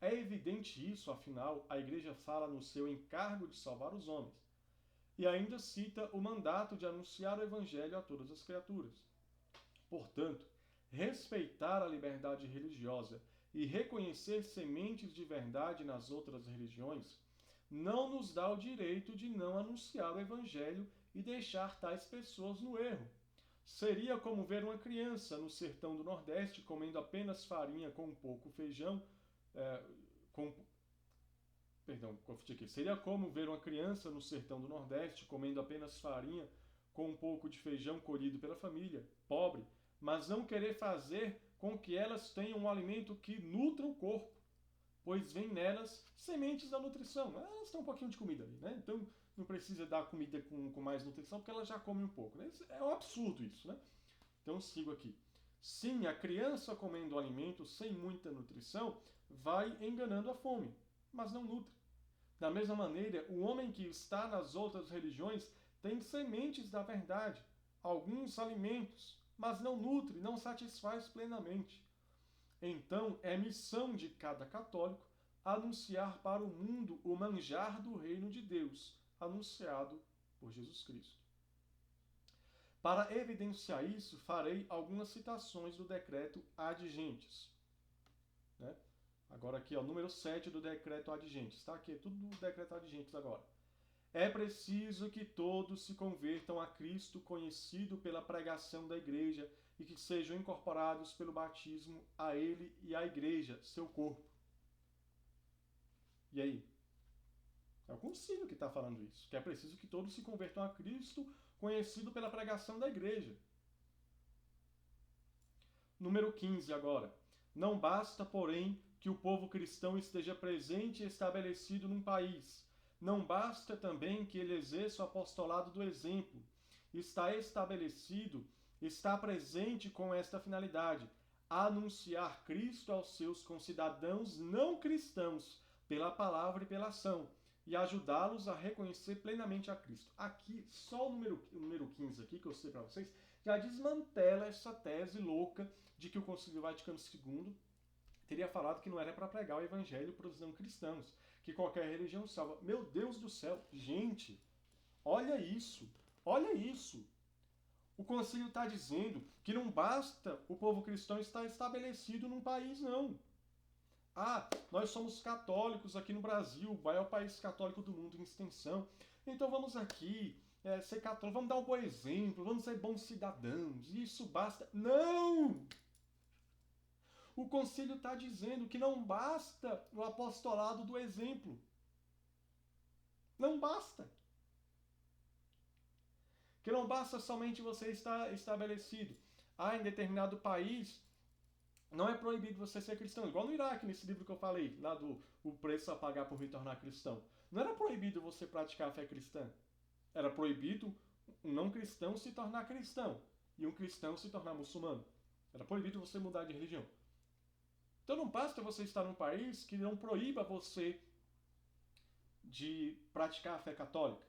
É evidente isso, afinal, a Igreja fala no seu encargo de salvar os homens. E ainda cita o mandato de anunciar o Evangelho a todas as criaturas. Portanto, respeitar a liberdade religiosa e reconhecer sementes de verdade nas outras religiões não nos dá o direito de não anunciar o Evangelho e deixar tais pessoas no erro. Seria como ver uma criança no sertão do Nordeste comendo apenas farinha com um pouco feijão, Seria como ver uma criança no sertão do Nordeste comendo apenas farinha com um pouco de feijão colhido pela família, pobre, mas não querer fazer com que elas tenham um alimento que nutra o corpo, pois vem nelas sementes da nutrição. Elas têm um pouquinho de comida ali, né? Então não precisa dar comida com mais nutrição, porque elas já comem um pouco. Né? É um absurdo isso, né? Então sigo aqui. Sim, a criança comendo alimento sem muita nutrição vai enganando a fome, mas não nutre. Da mesma maneira, o homem que está nas outras religiões tem sementes da verdade, alguns alimentos, mas não nutre, não satisfaz plenamente. Então, é missão de cada católico anunciar para o mundo o manjar do reino de Deus, anunciado por Jesus Cristo. Para evidenciar isso, farei algumas citações do decreto ad gentes. Né? Agora aqui, ó, número 7 do decreto ad gentes. Tá? Aqui é tudo do decreto ad gentes agora. É preciso que todos se convertam a Cristo, conhecido pela pregação da igreja, e que sejam incorporados pelo batismo a ele e à igreja, seu corpo. E aí? É o concílio que está falando isso, que é preciso que todos se convertam a Cristo, conhecido pela pregação da igreja. Número 15 agora. Não basta, porém, que o povo cristão esteja presente e estabelecido num país. Não basta também que ele exerça o apostolado do exemplo. Está estabelecido, está presente com esta finalidade: anunciar Cristo aos seus concidadãos não cristãos, pela palavra e pela ação, e ajudá-los a reconhecer plenamente a Cristo. Aqui, só o número 15 aqui, que eu sei para vocês, já desmantela essa tese louca de que o Concílio Vaticano II teria falado que não era para pregar o evangelho para os não cristãos, que qualquer religião salva. Meu Deus do céu, gente, olha isso, olha isso. O concílio está dizendo que não basta o povo cristão estar estabelecido num país, não. Ah, nós somos católicos aqui no Brasil, o maior país católico do mundo em extensão. Então vamos aqui ser católicos, vamos dar um bom exemplo, vamos ser bons cidadãos. Isso basta. Não! O concílio está dizendo que não basta o apostolado do exemplo. Não basta. Que não basta somente você estar estabelecido. Ah, em determinado país, não é proibido você ser cristão. Igual no Iraque, nesse livro que eu falei, lá do O Preço a Pagar por Me Tornar Cristão. Não era proibido você praticar a fé cristã. Era proibido um não cristão se tornar cristão e um cristão se tornar muçulmano. Era proibido você mudar de religião. Então não basta você estar num país que não proíba você de praticar a fé católica.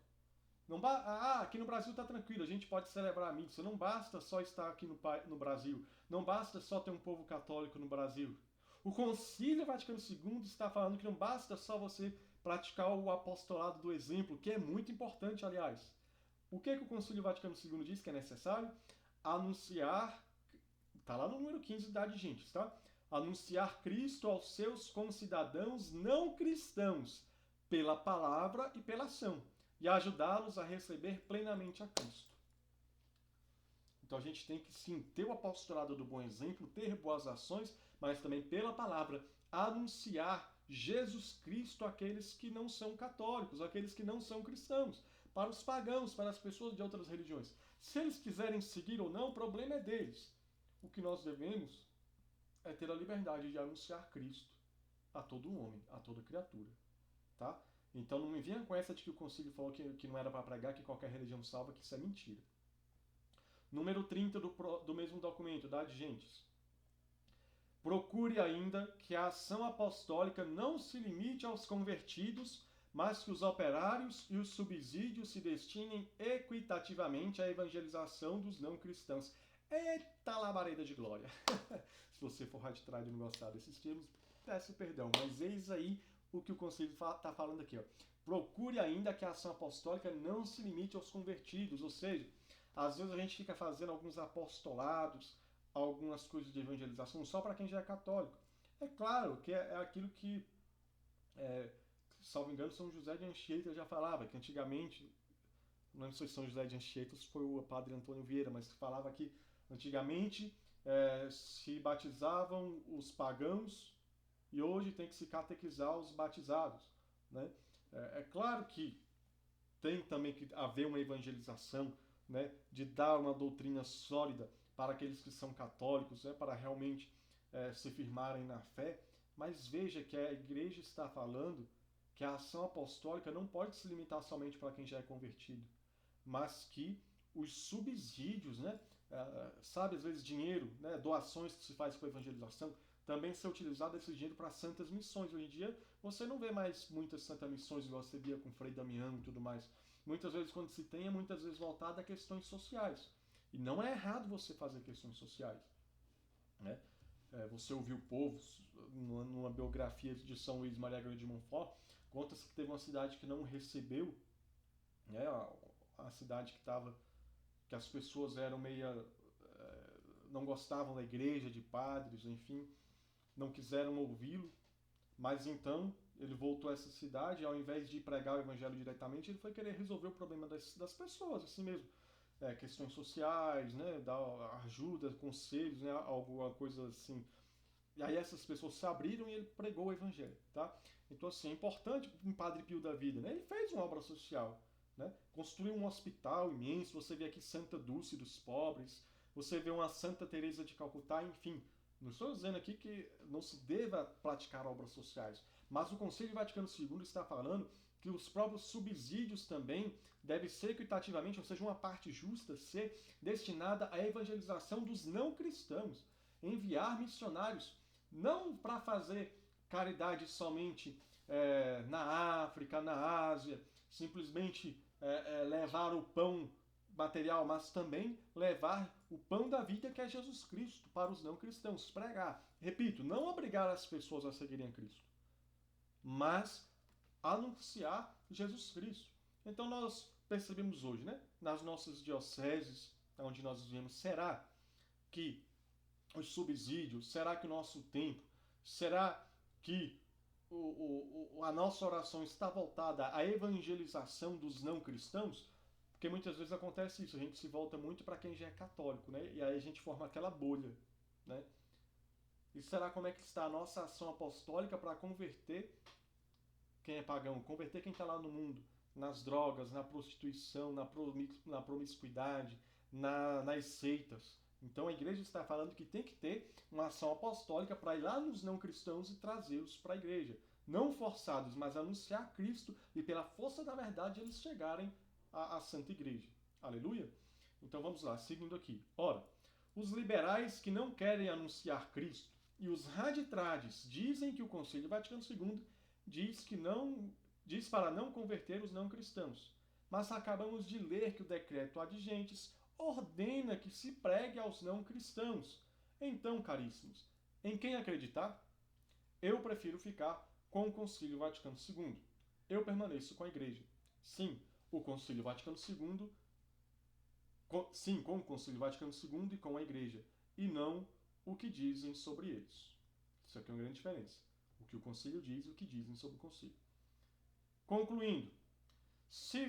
Aqui no Brasil está tranquilo, a gente pode celebrar a missa. Não basta só estar aqui no Brasil. Não basta só ter um povo católico no Brasil. O Concílio Vaticano II está falando que não basta só você praticar o apostolado do exemplo, que é muito importante, aliás. O que o Concílio Vaticano II diz que é necessário? Anunciar, está lá no número 15 da Ad Gentes, tá? Anunciar Cristo aos seus concidadãos não cristãos, pela palavra e pela ação, e ajudá-los a receber plenamente a Cristo. Então a gente tem que sim ter o apostolado do bom exemplo, ter boas ações, mas também pela palavra anunciar Jesus Cristo àqueles que não são católicos, àqueles que não são cristãos, para os pagãos, para as pessoas de outras religiões. Se eles quiserem seguir ou não, o problema é deles. O que nós devemos é ter a liberdade de anunciar Cristo a todo homem, a toda criatura. Tá? Então não me venha com essa de que o concílio falou que não era para pregar, que qualquer religião salva, que isso é mentira. Número 30 do mesmo documento, da Ad Gentes. Procure ainda que a ação apostólica não se limite aos convertidos, mas que os operários e os subsídios se destinem equitativamente à evangelização dos não cristãos. Eita labareda de glória! Se você for raditrado e não gostar desses termos, peço perdão, mas eis aí o que o concílio está falando aqui. Ó. Procure ainda que a ação apostólica não se limite aos convertidos, ou seja, às vezes a gente fica fazendo alguns apostolados, algumas coisas de evangelização só para quem já é católico. É claro que é aquilo que, salvo engano, São José de Anchieta já falava, que antigamente, não sei se São José de Anchieta foi o padre Antônio Vieira, mas falava que antigamente se batizavam os pagãos e hoje tem que se catequizar os batizados. Né? É claro que tem também que haver uma evangelização, né, de dar uma doutrina sólida para aqueles que são católicos, né, para realmente se firmarem na fé, mas veja que a igreja está falando que a ação apostólica não pode se limitar somente para quem já é convertido, mas que os subsídios, né, sabe, às vezes dinheiro, né, doações que se faz para a evangelização, também ser utilizado esse dinheiro para santas missões. Hoje em dia você não vê mais muitas santas missões igual você via com Frei Damião e tudo mais. Muitas vezes quando se tem, é muitas vezes voltado a questões sociais. E não é errado você fazer questões sociais. Né? Você ouviu povos, numa biografia de São Luís Maria Grande de Montfort, conta-se que teve uma cidade que não recebeu, né, a cidade que as pessoas eram não gostavam da igreja, de padres, enfim, não quiseram ouvi-lo, mas então ele voltou a essa cidade e ao invés de pregar o evangelho diretamente, ele foi querer resolver o problema das pessoas, assim mesmo. Questões sociais, né, dar ajuda, conselhos, né, alguma coisa assim. E aí essas pessoas se abriram e ele pregou o evangelho, tá? Então assim, é importante um Padre Pio da vida, né? Ele fez uma obra social, né? Construiu um hospital imenso, você vê aqui Santa Dulce dos pobres, você vê uma Santa Teresa de Calcutá, enfim. Não estou dizendo aqui que não se deva praticar obras sociais, mas o Concílio Vaticano II está falando que os próprios subsídios também devem ser equitativamente, ou seja, uma parte justa, ser destinada à evangelização dos não cristãos. Enviar missionários, não para fazer caridade somente na África, na Ásia, simplesmente levar o pão material, mas também levar o pão da vida, que é Jesus Cristo, para os não cristãos. Pregar. Repito, não obrigar as pessoas a seguirem a Cristo, mas anunciar Jesus Cristo. Então nós percebemos hoje, né, nas nossas dioceses, onde nós vivemos, será que os subsídios, será que o nosso tempo, será que a nossa oração está voltada à evangelização dos não cristãos? Porque muitas vezes acontece isso, a gente se volta muito para quem já é católico, né? E aí a gente forma aquela bolha, né? E será como é que está a nossa ação apostólica para converter quem é pagão, converter quem está lá no mundo, nas drogas, na prostituição, na promiscuidade, nas seitas? Então a igreja está falando que tem que ter uma ação apostólica para ir lá nos não cristãos e trazê-los para a igreja. Não forçados, mas anunciar Cristo e pela força da verdade eles chegarem à Santa Igreja. Aleluia? Então vamos lá, seguindo aqui. Ora, os liberais que não querem anunciar Cristo e os raditrades dizem que o Concílio Vaticano II diz para não converter os não cristãos. Mas acabamos de ler que o decreto ad gentes ordena que se pregue aos não cristãos. Então, caríssimos, em quem acreditar? Eu prefiro ficar com o Concílio Vaticano II. Eu permaneço com a Igreja. Sim, o Concílio Vaticano II, com o Concílio Vaticano II e com a Igreja, e não o que dizem sobre eles. Isso aqui é uma grande diferença. O que o Concílio diz e o que dizem sobre o Concílio. Concluindo, se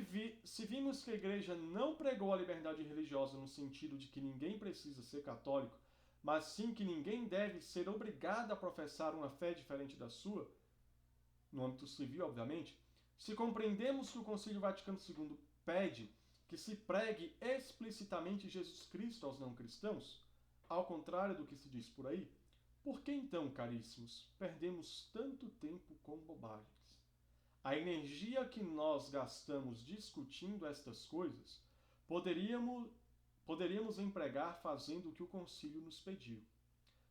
vimos que a Igreja não pregou a liberdade religiosa no sentido de que ninguém precisa ser católico, mas sim que ninguém deve ser obrigado a professar uma fé diferente da sua, no âmbito civil, obviamente, se compreendemos que o Concílio Vaticano II pede que se pregue explicitamente Jesus Cristo aos não cristãos, ao contrário do que se diz por aí, por que então, caríssimos, perdemos tanto tempo com bobagens? A energia que nós gastamos discutindo estas coisas, poderíamos empregar fazendo o que o concílio nos pediu.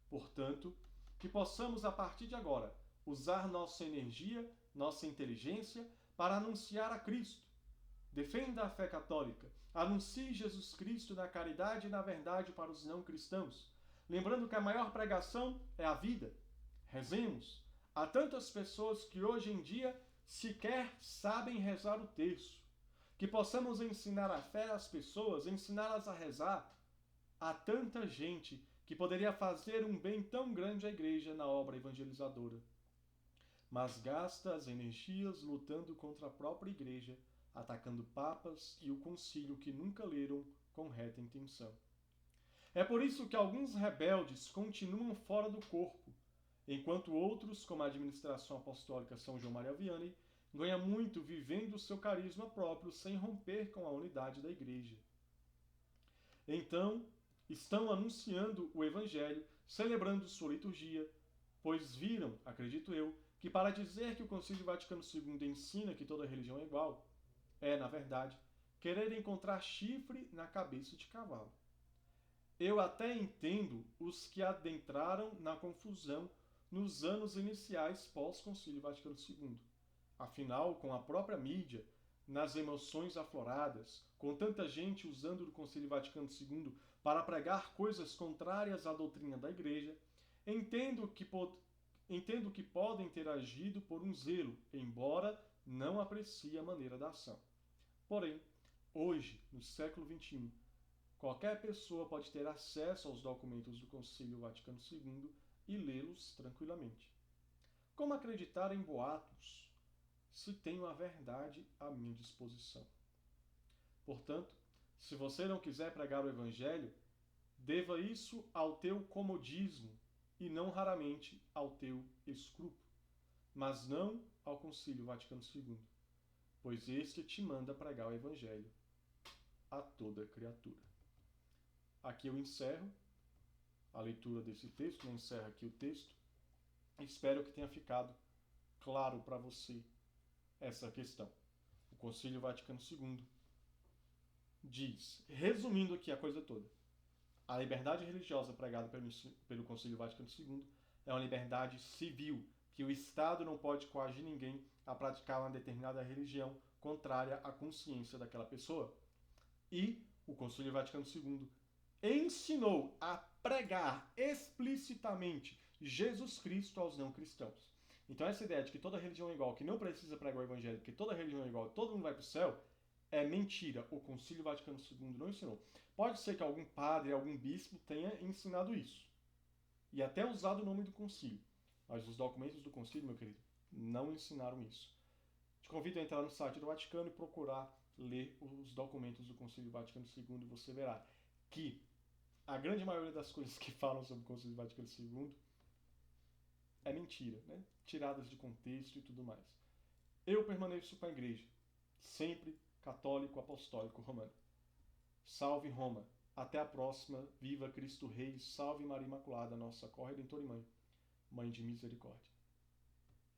Portanto, que possamos, a partir de agora, usar nossa energia, nossa inteligência para anunciar a Cristo. Defenda a fé católica. Anuncie Jesus Cristo na caridade e na verdade para os não cristãos. Lembrando que a maior pregação é a vida. Rezemos. Há tantas pessoas que hoje em dia sequer sabem rezar o terço. Que possamos ensinar a fé às pessoas, ensiná-las a rezar. Há tanta gente que poderia fazer um bem tão grande à igreja na obra evangelizadora, mas gasta as energias lutando contra a própria igreja, atacando papas e o concílio que nunca leram com reta intenção. É por isso que alguns rebeldes continuam fora do corpo, enquanto outros, como a administração apostólica São João Maria Vianney, ganha muito vivendo o seu carisma próprio sem romper com a unidade da igreja. Então, estão anunciando o evangelho, celebrando sua liturgia, pois viram, acredito eu, que para dizer que o Concílio Vaticano II ensina que toda religião é igual, é, na verdade, querer encontrar chifre na cabeça de cavalo. Eu até entendo os que adentraram na confusão nos anos iniciais pós-Concílio Vaticano II. Afinal, com a própria mídia, nas emoções afloradas, com tanta gente usando o Concílio Vaticano II para pregar coisas contrárias à doutrina da Igreja, Entendo que podem ter agido por um zelo, embora não aprecie a maneira da ação. Porém, hoje, no século XXI, qualquer pessoa pode ter acesso aos documentos do Concílio Vaticano II e lê-los tranquilamente. Como acreditar em boatos se tenho a verdade à minha disposição? Portanto, se você não quiser pregar o Evangelho, deva isso ao teu comodismo e não raramente ao teu escrúpulo, mas não ao Concílio Vaticano II, pois este te manda pregar o Evangelho a toda criatura. Aqui eu encerro a leitura desse texto, eu encerro aqui o texto. Espero que tenha ficado claro para você essa questão. O Concílio Vaticano II diz, resumindo aqui a coisa toda, a liberdade religiosa pregada pelo Concílio Vaticano II é uma liberdade civil, que o Estado não pode coagir ninguém a praticar uma determinada religião contrária à consciência daquela pessoa. E o Concílio Vaticano II ensinou a pregar explicitamente Jesus Cristo aos não cristãos. Então essa ideia de que toda religião é igual, que não precisa pregar o Evangelho, que toda religião é igual, todo mundo vai para o céu, é mentira. O Concílio Vaticano II não ensinou. Pode ser que algum padre, algum bispo tenha ensinado isso. E até usado o nome do concílio. Mas os documentos do concílio, meu querido, não ensinaram isso. Te convido a entrar no site do Vaticano e procurar ler os documentos do Concílio Vaticano II e você verá que a grande maioria das coisas que falam sobre o Concílio Vaticano II é mentira, né? Tiradas de contexto e tudo mais. Eu permaneço com a Igreja, sempre católico apostólico romano. Salve Roma! Até a próxima. Viva Cristo Rei! Salve Maria Imaculada, nossa corredentora e mãe, Mãe de Misericórdia.